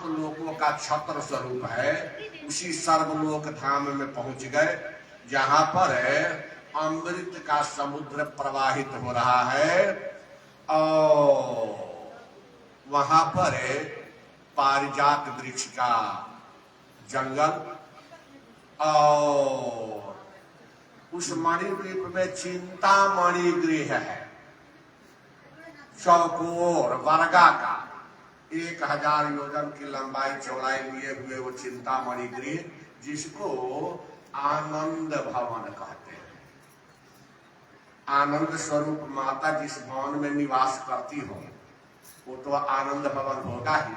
लोकों का छत्र स्वरूप है, उसी सर्वलोक धाम में पहुंच गए, जहां पर अमृत का समुद्र प्रवाहित हो रहा है और वहां पर पारिजात वृक्ष का जंगल और उस मणिद्वीप में चिंतामणि गृह है, चौकोर वर्गा का 1000 योजन की लंबाई चौड़ाई लिए हुए वो चिंतामणि गृह, जिसको आनंद भवन कहते हैं। आनंद स्वरूप माता जिस भवन में निवास करती हो वो तो आनंद भवन होगा ही।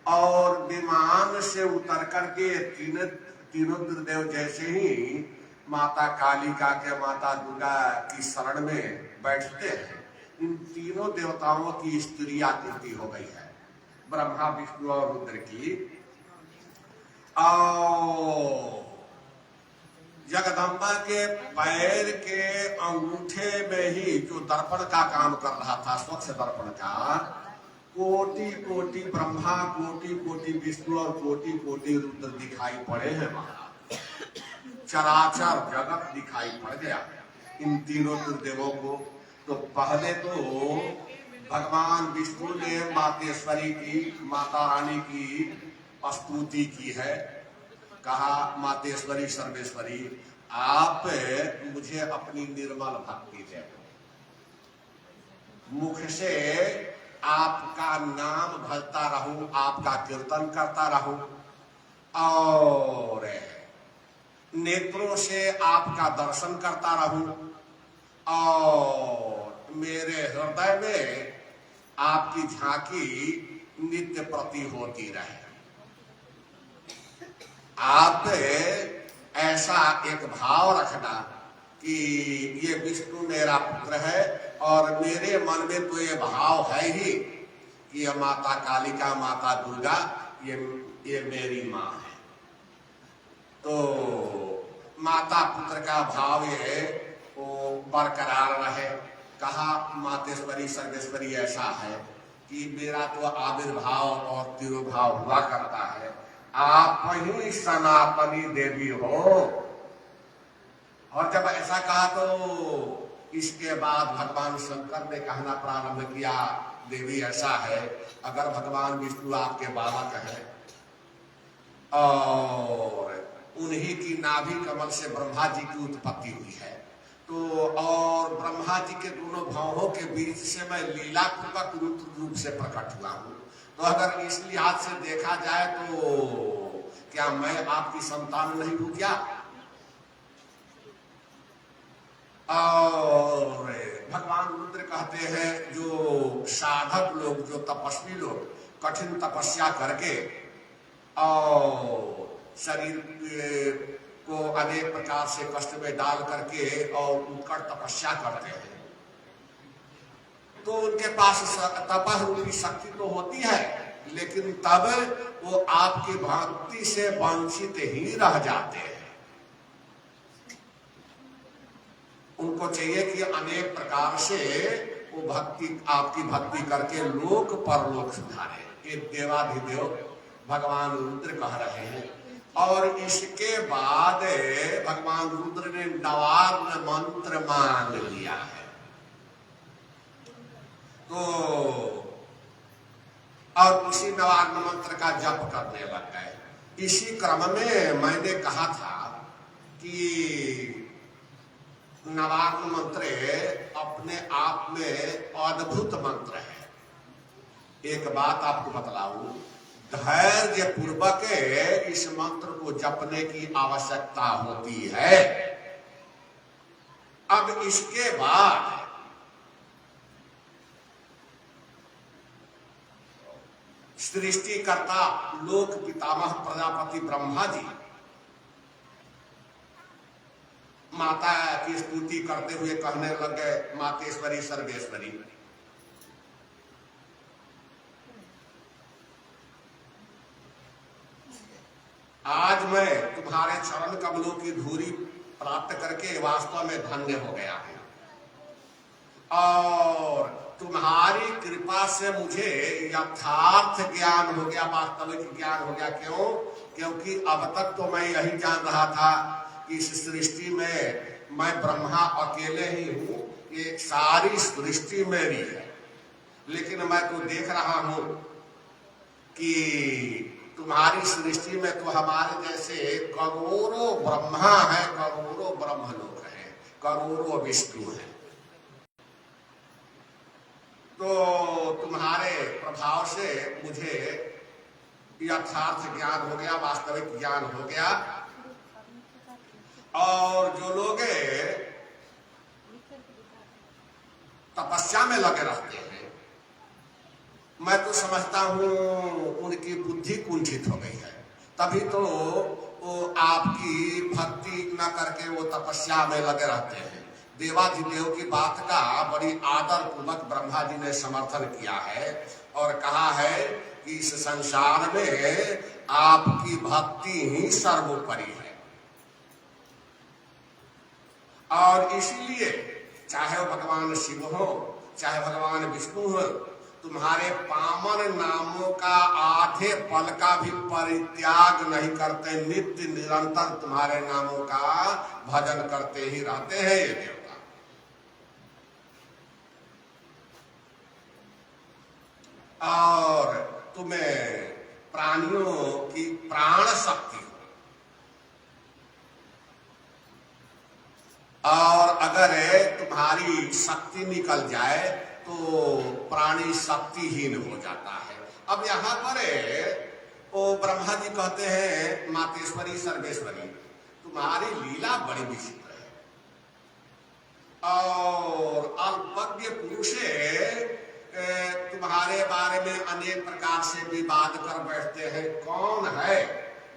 और विमान से उतर करके तीनों दुर्देव जैसे ही माता कालिका के, माता दुर्गा की शरण में बैठते हैं, इन तीनों देवताओं की स्त्रीयाकृति हो गई है, ब्रह्मा विष्णु और रुद्र की। और जगदम्बा के पैर के अंगूठे में ही जो दर्पण का काम कर रहा था, स्वच्छ दर्पण का, कोटि कोटि ब्रह्मा, कोटि कोटि विष्णु और कोटि कोटि रुद्र दिखाई पड़े हैं महाराज। चराचर जगत दिखाई पड़ गया इन तीनों दुर्देवों को। तो पहले तो भगवान विष्णु ने मातेश्वरी की, माता रानी की स्तुति की है, कहा मातेश्वरी सर्वेश्वरी आप मुझे अपनी निर्मल भक्ति दे, मुख से आपका नाम भजता रहूं, आपका कीर्तन करता रहूं, और नेत्रों से आपका दर्शन करता रहूं, और मेरे हृदय में आपकी झांकी नित्य प्रति होती रहे। आप ऐसा एक भाव रखना कि ये विष्णु मेरा पुत्र है, और मेरे मन में तो ये भाव है ही कि ये माता कालिका, माता दुर्गा ये मेरी माँ है। तो माता पुत्र का भाव ये वो बरकरार रहे। कहा मातेश्वरी सर्वेश्वरी ऐसा है कि मेरा तो आविर्भाव और तिरुभाव हुआ करता है, आप ही सनातनी देवी हो। और जब ऐसा कहा तो इसके बाद भगवान शंकर ने कहना प्रारंभ किया, देवी ऐसा है, अगर भगवान विष्णु आपके बालक है और उन्हीं की नाभि कमल से ब्रह्मा जी की उत्पत्ति हुई है, तो और ब्रह्मा जी के दोनों भावों के बीच से मैं लीला पूर्वक रूप से प्रकट हुआ हूँ, तो अगर इस लिहाज से देखा जाए तो क्या मैं आपकी संतान नहीं हूं क्या? और भगवान रुद्र कहते हैं जो साधक लोग, जो तपस्वी लोग कठिन तपस्या करके और शरीर को अनेक प्रकार से कष्ट में डाल करके और उत्कट तपस्या करते हैं, तो उनके पास तपह रूपी शक्ति तो होती है, लेकिन तब वो आपकी भक्ति से वंचित ही रह जाते हैं। उनको चाहिए कि अनेक प्रकार से वो भक्ति, आपकी भक्ति करके लोक परलोक सुधारे। ये देवाधिदेव भगवान रुद्र कह रहे हैं। और इसके बाद भगवान रुद्र ने नवार्न मंत्र मांग लिया है। तो और उसी नवार्न मंत्र का जप करने लग गए। इसी क्रम में मैंने कहा था कि नवार्न मंत्र अपने आप में अद्भुत मंत्र है। एक बात आपको बतलाऊं, धैर्य पूर्वक इस मंत्र को जपने की आवश्यकता होती है। अब इसके बाद सृष्टिकर्ता लोक पितामह प्रजापति ब्रह्मा जी माता की स्तुति करते हुए कहने लगे, मातेश्वरी सर्वेश्वरी, आज मैं तुम्हारे चरण कमलों की धूरी प्राप्त करके वास्तव में धन्य हो गया हूं। और तुम्हारी कृपा से मुझे यथार्थ ज्ञान हो गया, वास्तविक ज्ञान हो गया। क्यों? क्योंकि अब तक तो मैं यही जान रहा था कि इस सृष्टि में मैं ब्रह्मा अकेले ही हूं, ये सारी सृष्टि मेरी है। लेकिन मैं तो देख रहा हूं कि तुम्हारी सृष्टि में तो हमारे जैसे करोड़ों ब्रह्मा है, करोड़ों ब्रह्मलोक है, करोड़ों विष्णु है। तो तुम्हारे प्रभाव से मुझे यथार्थ ज्ञान हो गया, वास्तविक ज्ञान हो गया। और जो लोग तपस्या में लगे रहते हैं, मैं तो समझता हूं उनकी बुद्धि कुंठित हो गई है, तभी तो वो आपकी भक्ति न करके वो तपस्या में लगे रहते हैं। देवाधिदेव की बात का बड़ी आदर पूर्वक ब्रह्मा जी ने समर्थन किया है और कहा है कि इस संसार में आपकी भक्ति ही सर्वोपरि है। और इसलिए चाहे वो भगवान शिव हो, चाहे भगवान विष्णु हो, तुम्हारे पावन नामों का आधे पल का भी परित्याग नहीं करते, नित्य निरंतर तुम्हारे नामों का भजन करते ही रहते हैं ये देवता। और तुम्हें प्राणियों की प्राण शक्ति हो, और अगर तुम्हारी शक्ति निकल जाए तो प्राणी शक्तिहीन हो जाता है। अब यहाँ पर वो ब्रह्मा जी कहते हैं, मातेश्वरी सर्वेश्वरी, तुम्हारी लीला बड़ी विचित्र है। और अल्पज्ञ पुरुष तुम्हारे बारे में अनेक प्रकार से विवाद कर बैठते हैं। कौन है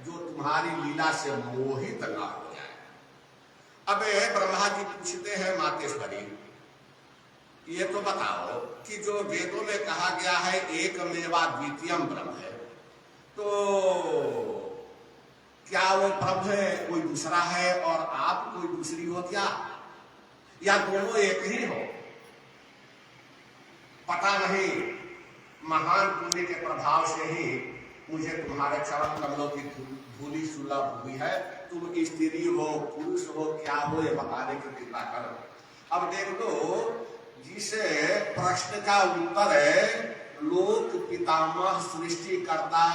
जो तुम्हारी लीला से मोहित न हो जाए? अब ब्रह्मा जी पूछते हैं, मातेश्वरी ये तो बताओ कि जो वेदों में कहा गया है एक मेवा द्वितीयम ब्रह्म है, तो क्या वो ब्रह्म है कोई दूसरा है और आप कोई दूसरी हो क्या, या दोनों एक ही हो? पता नहीं, महान पुण्य के प्रभाव से ही मुझे तुम्हारे चरण कमलों की धूली सुलभ हुई है। तुम स्त्री हो पुरुष हो क्या हो ये बताने की कृपा करो। अब देख लो, जिस प्रश्न का उत्तर लोक पितामह सृष्टिकर्ता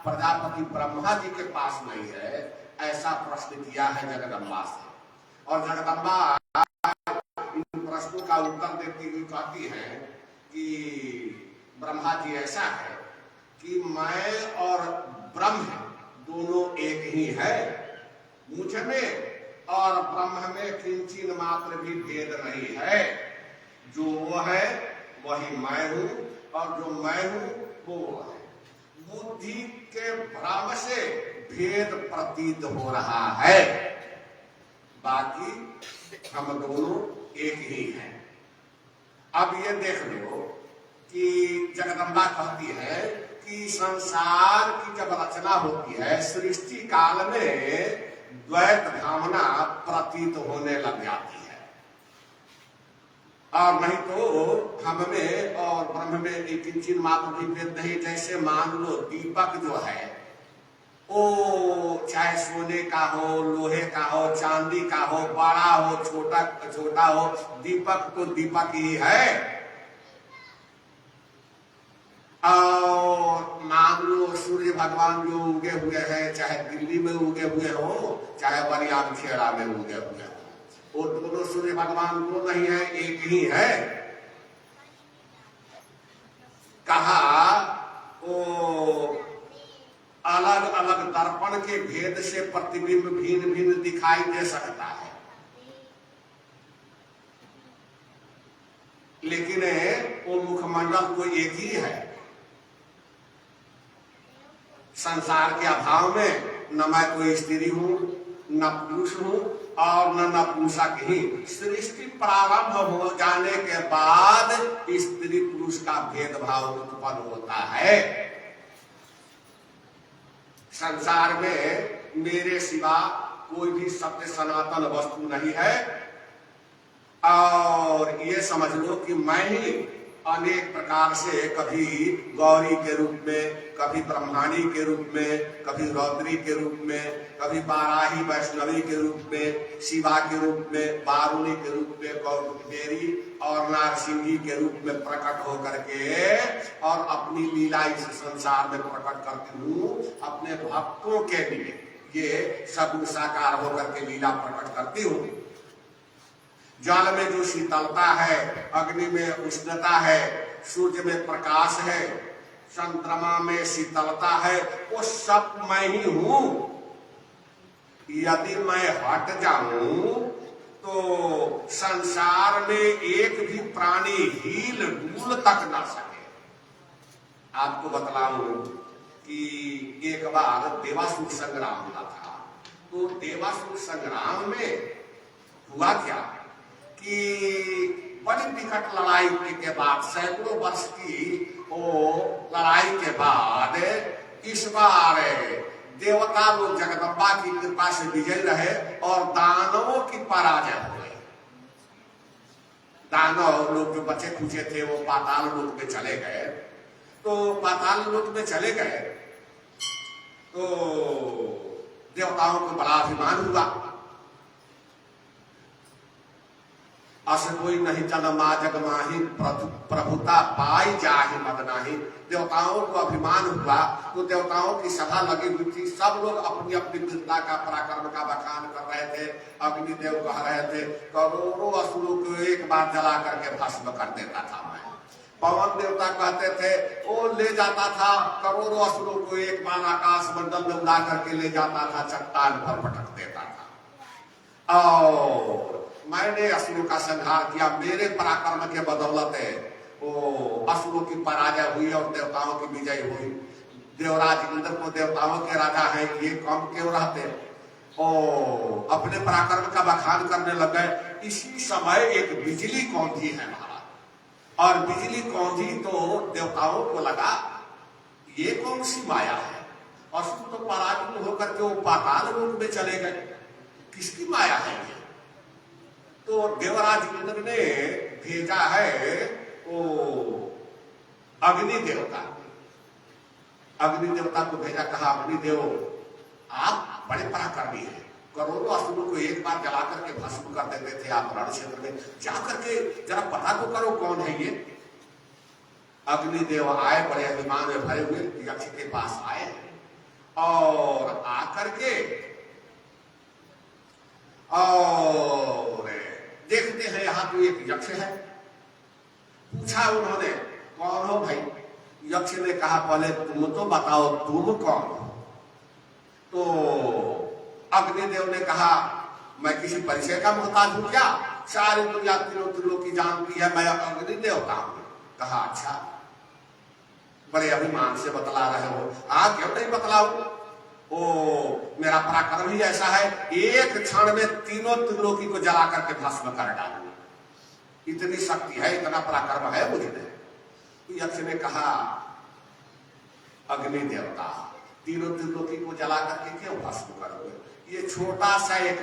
प्रजापति ब्रह्मा जी के पास नहीं है, ऐसा प्रश्न किया है जगदम्बा से। और जगदम्बा इन प्रश्नों का उत्तर देती हुई कहती है कि ब्रह्मा जी ऐसा है कि मैं और ब्रह्म दोनों एक ही है, मुझ में और ब्रह्म में किंचिन मात्र भी भेद नहीं है। जो वो है वही मैं हूं और जो मैं हूं वो है। बुद्धि के भ्रम से भेद प्रतीत हो रहा है, बाकी हम दोनों एक ही हैं। अब ये देख लो कि जगदम्बा कहती है कि संसार की जब रचना होती है, सृष्टि काल में द्वैत भावना प्रतीत होने लग जाती है, और नहीं तो हम में और ब्रह्म में एक किंचिन मात्र भी भेद नहीं। जैसे मान लो दीपक जो है वो चाहे सोने का हो, लोहे का हो, चांदी का हो, बड़ा हो, छोटा हो, दीपक तो दीपक ही है। और मान लो सूर्य भगवान जो उगे हुए हैं, चाहे दिल्ली में उगे हुए हो, चाहे बरियाम खेड़ा में उगे हुए हो, वो दोनों सूर्य भगवान को नहीं है, एक ही है। कहा वो अलग अलग दर्पण के भेद से प्रतिबिंब भिन्न भिन्न दिखाई दे सकता है, लेकिन वो मुखमंडल तो एक ही है। संसार के अभाव में न मैं कोई स्त्री हूं न पुरुष हूं और न नपुंसक ही। सृष्टि प्रारंभ हो जाने के बाद स्त्री पुरुष का भेदभाव उत्पन्न होता है। संसार में मेरे सिवा कोई भी सत्य सनातन वस्तु नहीं है, और ये समझ लो कि मैं ही अनेक प्रकार से, कभी गौरी के रूप में, कभी ब्रह्माणी के रूप में, कभी रौद्री के रूप में, कभी बाराही वैष्णवी के रूप में, शिवा के रूप में, बारुणी के रूप में, कौमुदेरी और नारसिंही के रूप में प्रकट होकर के और अपनी लीला इस संसार में प्रकट करती हूँ अपने भक्तों के लिए। ये सगुण साकार होकर के लीला प्रकट करती हूँ। जल में जो शीतलता है, अग्नि में उष्णता है, सूर्य में प्रकाश है, चंद्रमा में शीतलता है, वो सब मैं ही हूं। यदि मैं हट जाऊं तो संसार में एक भी प्राणी हील डूल तक ना सके। आपको बतलाऊं कि एक बार देवासुर संग्राम हुआ था। तो देवासुर संग्राम में हुआ क्या कि बड़ी विकट लड़ाई के बाद, सैकड़ों वर्ष की वो लड़ाई के बाद इस बार देवता लोग जगदम्बा की कृपा से विजय रहे और दानवों की पराजय हो गई। दानव लोग जो बचे खुचे थे वो पाताल लोक में चले गए। तो पाताल लोक में चले गए तो देवताओं को बड़ा अभिमान हुआ। अस कोई नहीं जन्मा जग माही, प्रभुता पाई जाहि मद नाही। देवताओं को अभिमान हुआ तो देवताओं की सभा लगी हुई थी। सब लोग अपनी अपनी वीरता का, पराक्रम का बखान कर रहे थे। अग्निदेव कह रहे थे करोड़ों असुरों को एक बार जला करके भस्म कर देता था मैं। पवन देवता कहते थे वो ले जाता था करोड़ों असुरों को एक बार आकाश मंडल में उड़ा करके ले जाता था, चट्टान पर पटक देता था। और मैंने असुरों का संहार किया, मेरे पराक्रम के बदौलत वो असुरों की पराजय हुई और देवताओं की विजय हुई। देवराज इंद्र को देवताओं के राजा हैं ये कम क्यों रहते, ओ अपने पराक्रम का बखान करने लग गए। इसी समय एक बिजली कौंधी है महाराज, और बिजली कौंधी तो देवताओं को लगा ये कौन सी माया है। असुर तो पराजित होकर के वो पाताल लोक में चले गए, किसकी माया है ये। तो देवराज इंद्र ने भेजा है वो अग्नि देवता, अग्नि देवता को भेजा, कहा अग्निदेव आप बड़े पराक्रमी हैं, करोड़ों असुरों को एक बार जला करके भस्म कर देते थे आप रण क्षेत्र में, जाकर के जरा पता तो करो कौन है ये। अग्निदेव आए, बड़े अभिमान में भरे हुए यक्ष के पास आए और आकर के और देखते हैं यहां तो एक यक्ष है। पूछा उन्होंने कौन हो भाई। यक्ष ने कहा पहले तुम तो बताओ तुम कौन हो। तो अग्निदेव ने कहा मैं किसी परिचय का मोहताज हूं क्या, सारी दुनिया त्रिलोकी जानती है मैं अग्निदेवता हूं। कहा अच्छा, बड़े अभिमान से बतला रहे हो, क्यों नहीं बतलाऊ। ओ मेरा पराक्रम ही ऐसा है, एक क्षण में तीनों त्रिलोकी को जला करके भस्म कर डालूंगा, इतनी शक्ति है, इतना पराक्रम है मुझे। यक्ष ने कहा अग्नि देवता तीनों त्रिलोकी को जला करके क्यों भस्म करोगे, ये छोटा सा एक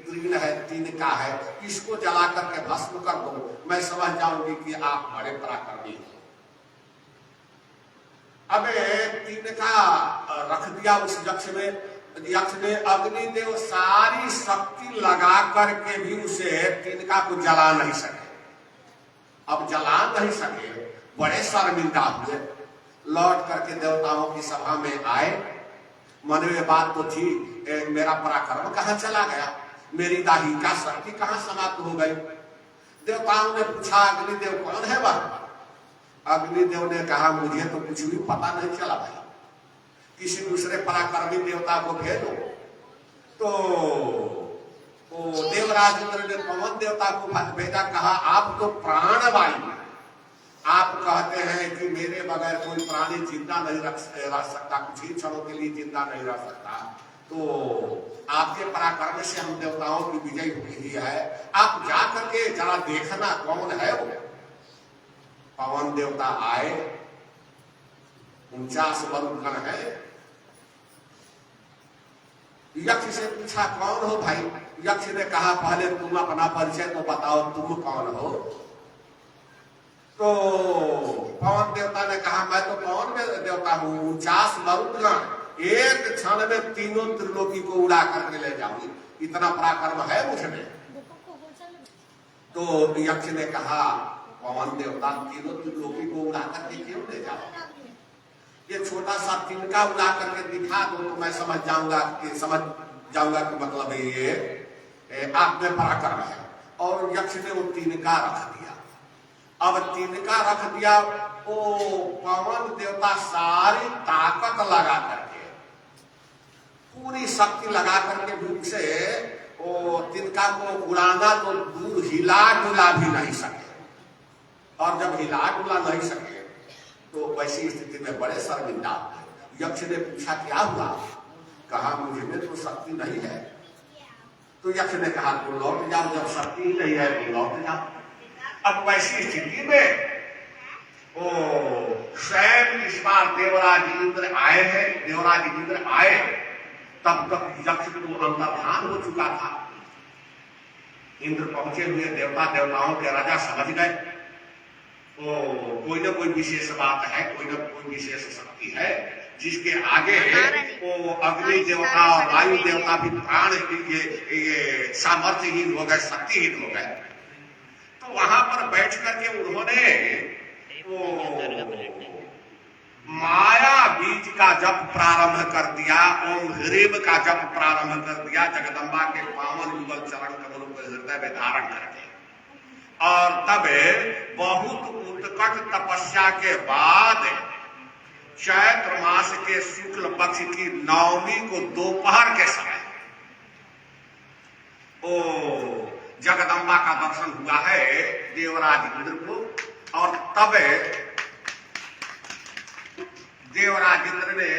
तृण है, तिनका है, इसको जला करके भस्म कर दो, मैं समझ जाऊंगी कि आप बड़े पराक्रमी हो। अबे तिनका रख दिया उस यक्ष में। यक्ष ने अग्निदेव सारी शक्ति लगा करके भी उसे तिनका को जला नहीं सके। अब जला नहीं सके, बड़े शर्मिंदा हुए, लौट करके देवताओं की सभा में आए। मन में बात तो थी मेरा पराक्रम कहाँ चला गया, मेरी दाहिका शक्ति कहाँ समाप्त हो गई। देवताओं ने पूछा अग्निदेव कौन है वह। अग्निदेव ने कहा मुझे तो कुछ भी पता नहीं चला भाई, किसी दूसरे पराक्रमी देवता को भेजो। तो देवराज इंद्र ने पवन देवता को भेजा, कहा आप तो प्राणवायु, आप कहते हैं कि मेरे बगैर कोई प्राणी जिंदा नहीं रह सकता, कुछ ही क्षणों के लिए जिंदा नहीं रह सकता, तो आपके पराक्रम से हम देवताओं की विजय हुई है, आप जा करके जरा देखना कौन है वो। पवन देवता आए, 49 वरुण है। यक्ष से पूछा कौन हो भाई। यक्ष ने कहा पहले तुम अपना परिचय तो बताओ, तुम कौन हो। तो पवन देवता ने कहा मैं तो पवन में देवता हूँ, 49 मरुदगण एक क्षण में तीनों त्रिलोकी को उड़ा करके ले जाऊंगी, इतना पराक्रम है मुझ में। तो यक्ष ने कहा पवन देवता तीनों त्रिलोकी को उड़ा करके क्यों ले जाओ, ये छोटा सा तिनका उड़ा करके दिखा दो तो मैं समझ जाऊंगा कि मतलब ये आप में पराक्रम है। और यक्ष ने वो तिनका रख दिया। अब तिनका रख दिया, वो पवन देवता सारी ताकत लगा करके, पूरी शक्ति लगा करके दूर से वो तिनका को उड़ाना तो दूर हिला डुला भी नहीं सके। और जब हिला डुला नहीं सके तो वैसी स्थिति में बड़े शर्मिंदा हुए। यक्ष ने पूछा क्या हुआ, कहा मुझे में तो शक्ति नहीं है। तो यक्ष ने कहा तो लौट जाओ, जब शक्ति ही नहीं है तो लौट जाओ। अब वैसी स्थिति में वो स्वयं इस बार देवराज इंद्र आए हैं। देवराज इंद्र आए तब तक यक्ष को अंतर्धान हो चुका था। इंद्र पहुंचे हुए देवताओं के राजा समझ गए तो कोई ना कोई विशेष बात है, कोई ना कोई विशेष शक्ति है जिसके आगे वो अग्नि देवता और वायु देवता भी प्राण ये सामर्थ्यहीन हो गए, शक्तिहीन हो गए। तो वहां पर बैठ करके उन्होंने वो माया बीज का जप प्रारंभ कर दिया, ओम ह्रीम का जप प्रारंभ कर दिया, जगदम्बा के पावन युगल चरण कमलों को हृदय में धारण करके। और तब बहुत उत्कट तपस्या के बाद चैत्र मास के शुक्ल पक्ष की नवमी को दोपहर के समय ओ जगदम्बा का दर्शन हुआ है देवराज इंद्र को। और तब देवराज इंद्र ने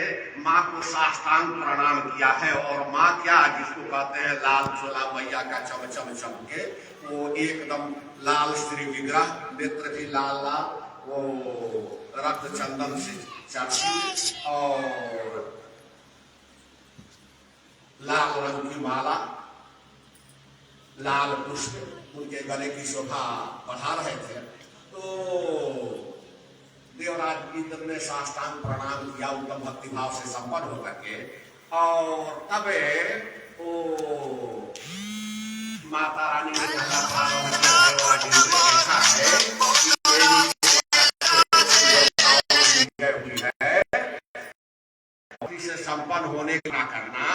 माँ को साष्टांग प्रणाम किया है। और माँ क्या, जिसको कहते हैं लाल चोला मैया का चम चम चमके, वो एकदम लाल श्री विग्रह, नेत्र भी लाल लाल, वो रक्त चंदन से चर्चित और लाल रंग की माला, लाल पुष्प उनके गले की शोभा बढ़ा रहे थे। तो देवराज इंद्र ने साष्टांग प्रणाम किया उत्तम भक्ति भाव से संपन्न होकर के। और तब वो माता रानी ने कहा देवराज इंद्र ऐसा है से संपन्न होने का करना।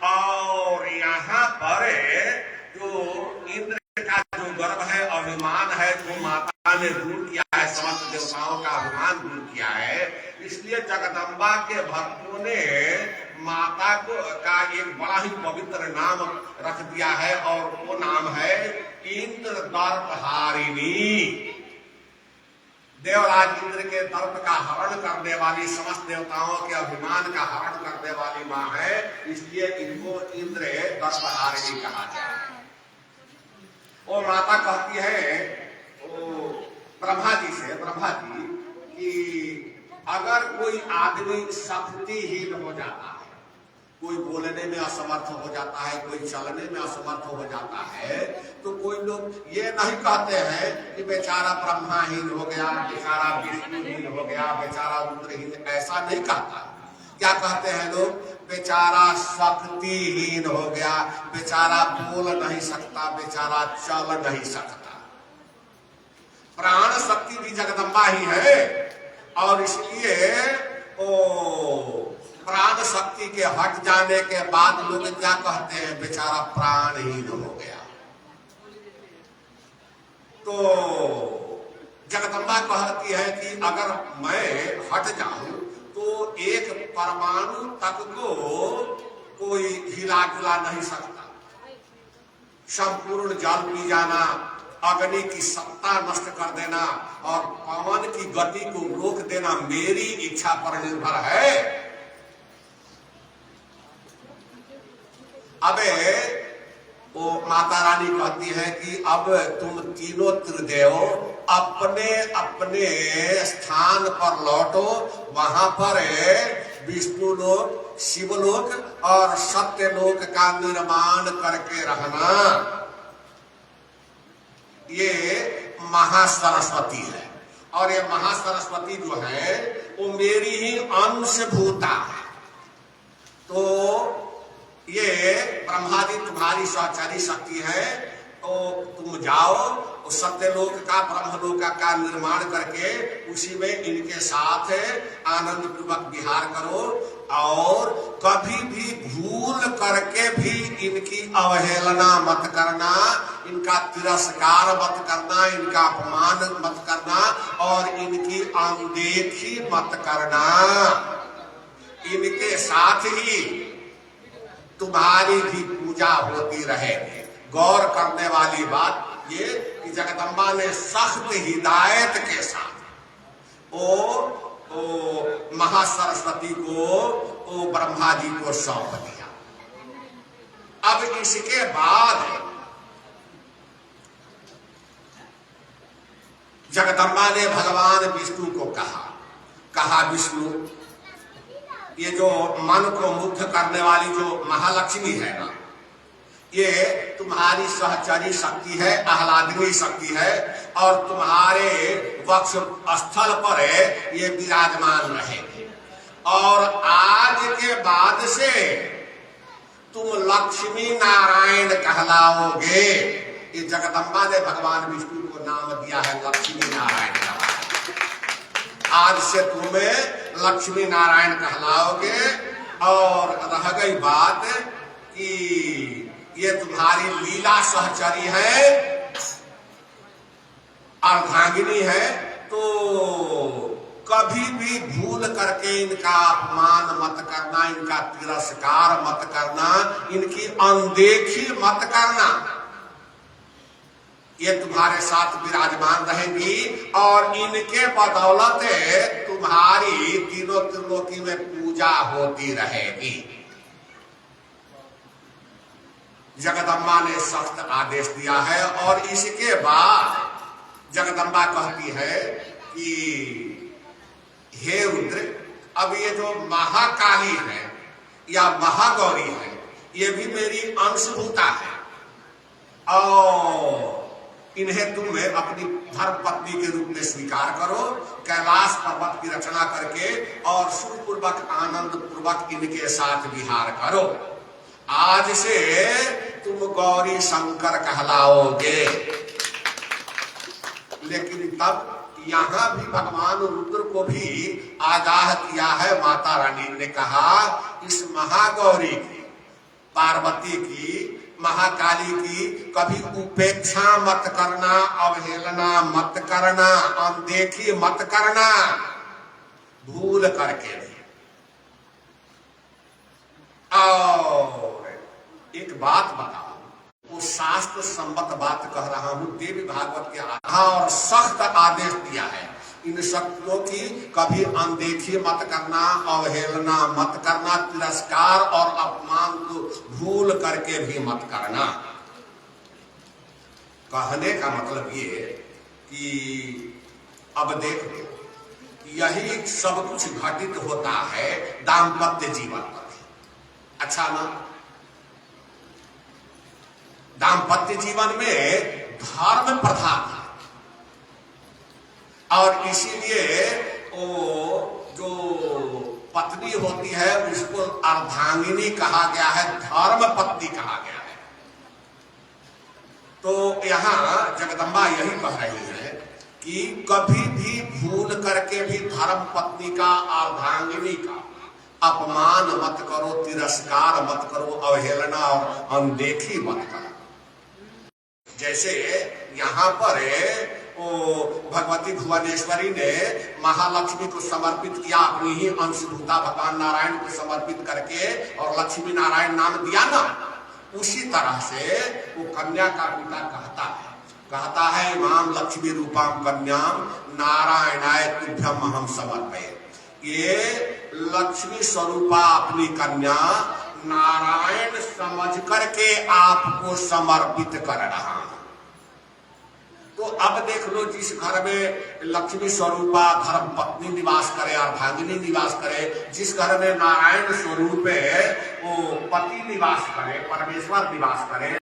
और यहाँ पर जो इंद्र का जो गर्व है, अभिमान है, जो माता ने दूर किया है, समस्त देवताओं का अभिमान दूर किया है। इसलिए जगदम्बा के भक्तों ने माता को का एक बड़ा ही पवित्र नाम रख दिया है और वो नाम है इंद्र दर्पहारिणी। देवराज इंद्र के दर्प का हरण करने वाली, समस्त देवताओं के अभिमान का हरण करने वाली माँ है, इसलिए इनको इंद्र दर्पहारिणी कहा जाए। वो माता कहती है ब्रह्मा जी से, ब्रह्मा जी कि अगर कोई आदमी शक्तिहीन हो जाता है, कोई बोलने में असमर्थ हो जाता है, कोई चलने में असमर्थ हो जाता है, तो कोई लोग ये नहीं कहते हैं कि बेचारा ब्रह्माहीन हो गया, बेचारा विष्णुहीन हो गया, बेचारा रुद्रहीन, ऐसा नहीं कहता। क्या कहते हैं लोग, बेचारा शक्तिहीन हो गया, बेचारा बोल नहीं सकता, बेचारा चल नहीं सकता। प्राण शक्ति भी जगदम्बा ही है और इसलिए प्राण शक्ति के हट जाने के बाद लोग क्या कहते हैं, बेचारा प्राणहीन हो गया। तो जगदम्बा कहती है कि अगर मैं हट जाऊं तो एक परमाणु तक को कोई हिला डुला नहीं सकता। संपूर्ण जल पी जाना, अग्नि की सत्ता नष्ट कर देना और पवन की गति को रोक देना मेरी इच्छा पर निर्भर है। अबे वो माता रानी कहती है कि अब तुम तीनों त्रिदेव अपने अपने स्थान पर लौटो, वहां पर विष्णु लोक, शिवलोक और सत्यलोक का निर्माण करके रहना। ये महासरस्वती है और ये महासरस्वती जो है वो मेरी ही अंशभूता है। तो ये ब्रह्मा जी तुम्हारी सहचरी शक्ति है, तो तुम जाओ उस सत्यलोक का ब्रह्मलोक का निर्माण करके उसी में इनके साथ आनंद पूर्वक विहार करो, और कभी भी भूल करके भी इनकी अवहेलना मत करना, इनका तिरस्कार मत करना, इनका अपमान मत करना और इनकी अनदेखी मत करना। इनके साथ ही तुम्हारी भी पूजा होती रहेगी। गौर करने वाली बात ये कि जगदम्बा ने सख्त हिदायत के साथ ओ महासरस्वती को ओ ब्रह्मा जी को सौंप दिया। अब इसके बाद जगदम्बा ने भगवान विष्णु को कहा विष्णु, ये जो मन को मुग्ध करने वाली जो महालक्ष्मी है ना, ये तुम्हारी सहचरी शक्ति है, आह्लादिनी शक्ति है, और तुम्हारे वक्ष स्थल पर ये विराजमान रहेगी। और आज के बाद से तुम लक्ष्मी नारायण कहलाओगे। ये जगदम्बा ने भगवान विष्णु को नाम दिया है लक्ष्मी नारायण का। आज से तुम्हें लक्ष्मी नारायण कहलाओगे। और रह गई बात कि ये तुम्हारी लीला सहचरी है, अर्धांगिनी है, तो कभी भी भूल करके इनका अपमान मत करना, इनका तिरस्कार मत करना, इनकी अनदेखी मत करना। ये तुम्हारे साथ विराजमान रहेंगी और इनके बदौलत तुम्हारी तीनों त्रिलोकी में पूजा होती रहेगी। जगदम्बा ने सख्त आदेश दिया है। और इसके बाद जगदम्बा कहती है कि हे रुद्र, अब ये जो महाकाली है या महागौरी है, ये भी मेरी अंशभूता है, और इन्हें तुम अपनी धर्म पत्नी के रूप में स्वीकार करो। कैलाश पर्वत की रचना करके और सुखपूर्वक आनंद पूर्वक इनके साथ विहार करो। आज से तुम गौरी शंकर कहलाओगे। लेकिन तब यहाँ भी भगवान रुद्र को भी आगाह किया है। माता रानी ने कहा, इस महागौरी की, पार्वती की, महाकाली की कभी उपेक्षा मत करना, अवहेलना मत करना, अनदेखी मत करना, भूल करके भी। और एक बात बताओ, वो शास्त्र सम्मत बात कह रहा हूं, देवी भागवत के आधार और सख्त आदेश दिया है। इन शक्तियों की कभी अनदेखी मत करना, अवहेलना मत करना, तिरस्कार और अपमान को भूल करके भी मत करना। कहने का मतलब ये कि अब देखो, यही सब कुछ घटित होता है दाम्पत्य जीवन पर। अच्छा ना, दाम्पत्य जीवन में धर्म प्रधान है, और इसीलिए वो जो पत्नी होती है उसको अर्धांगिनी कहा गया है, धर्म पत्नी कहा गया है। तो यहाँ जगदम्बा यही कह रही है कि कभी भी भूल करके भी धर्म पत्नी का, अर्धांगिनी का अपमान मत करो, तिरस्कार मत करो, अवहेलना और अनदेखी मत करो। जैसे यहाँ पर वो भगवती भुवनेश्वरी ने महालक्ष्मी को समर्पित किया, अपनी ही अंशभूता भगवान नारायण को समर्पित करके, और लक्ष्मी नारायण नाम दिया ना, उसी तरह से वो कन्या का पिता कहता है इमाम लक्ष्मी रूपाम कन्याम नारायणाय तुभ्यम अहम समर्पये। ये लक्ष्मी स्वरूपा अपनी कन्या नारायण समझ करके आपको समर्पित कर रहा हूं। तो अब देख लो, जिस घर में लक्ष्मी स्वरूपा धर्म पत्नी निवास करे, अर्धांगिनी निवास करे, जिस घर में नारायण स्वरूप वो पति निवास करे, परमेश्वर निवास करे,